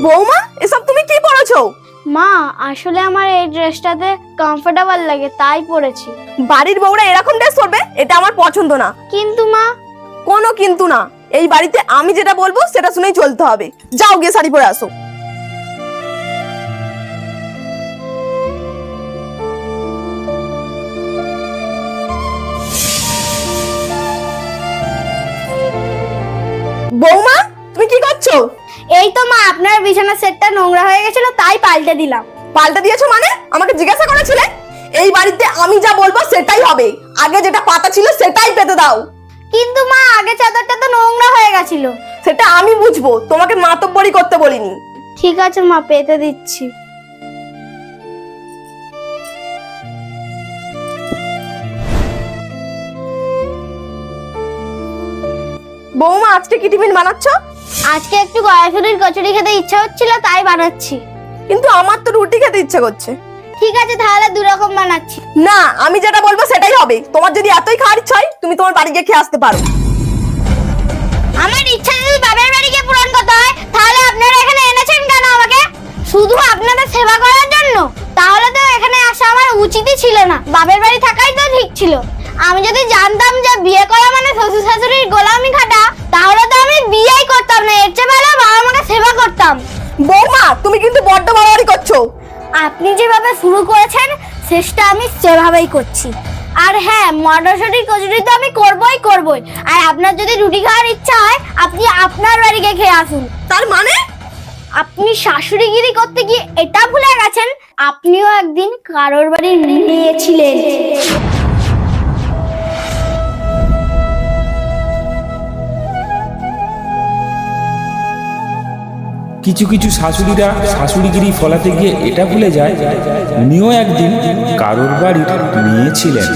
বৌমা, এসব তুমি কি পরেছো? মা, আসলে আমার এই ড্রেসটাতে কমফোর্টেবল লাগে তাই পরেছি। বাড়ির বউরা এরকম ড্রেস পরবে? এটা আমার পছন্দ না। কিন্তু মা। কোনো কিন্তু না, এই বাড়িতে আমি যেটা বলবো সেটা শুনেই চলতে হবে। যাও গিয়ে শাড়ি পরে আসো। বৌমা, তুমি কি করছো? এই তো মা, আপনার বিছানার সেটটা নোংরা হয়ে গেছিল তাই পাল্টে দিলাম। পাল্টে দিয়েছো মানে? আমাকে জিজ্ঞাসা করেছিলে? এই বাড়িতে আমি যা বলবো সেটাই হবে। আগে যেটা পাতা ছিল সেটাই পেতে দাও। কিন্তু মা, আগে চাদরটা তো নোংরা হয়ে গেছিল। সেটা আমি বুঝবো, তোমাকে মাতব্বরি করতে বলিনি। ঠিক আছে মা, পেতে দিচ্ছি। বৌমা, আজকে কি টিফিন বানাচ্ছ? আজকে একটু কড়াইশুঁটির কচুরি খেতে ইচ্ছা হচ্ছিল তাই বানাচ্ছি। কিন্তু আমার তো রুটি খেতে ইচ্ছে করছে। ঠিক আছে, তাহলে দু রকম বানাচ্ছি। না, আমি যেটা বলবো সেটাই হবে। তোমার যদি এতই খাওয়ার ইচ্ছা হয় তুমি তোমার বাড়ি গিয়ে খেয়ে আসতে পারো। আমার ইচ্ছা যদি বাবার বাড়ি গিয়ে পূরণ করতে হয় তাহলে আপনারা এখানে এনেছেন কেন আমাকে? শুধু আপনাদের সেবা করার জন্য? তাহলে তো এখানে আসা আমার উচিতই ছিল না, বাবার বাড়ি থাকাই তো ঠিক ছিল। আমি যদি জানতাম যে বিয়ে করা মানে শ্বশুর শাশুড়ির গোলামি খাটা, তাহলে তো আমি বিয়েই করতাম না, এর চেয়ে ভালো বাবা মাকে সেবা করতাম। বৌমা, তুমি কিন্তু বড্ড বাড়াবাড়ি করছো। আপনি যেভাবে শুরু করেছেন শেষটা আমি সেভাবেই করছি। আর হ্যাঁ, মটরশুঁটির কচুরি তো আমি করবই। আর আপনার যদি রুটি খাওয়ার ইচ্ছা হয় আপনি আপনার বাড়ি গিয়ে খেয়ে আসুন। তার মানে? আপনি শাশুড়িগিরি করতে গিয়ে এটা ভুলে গেছেন আপনিও একদিন কারোর বাড়ি নিয়েছিলেন। কিছু কিছু শাশুড়িরা শাশুড়িগিরি ফলাতে গিয়ে এটা ভুলে যায় উনিও একদিন কারোর বাড়ির মেয়ে ছিলেন।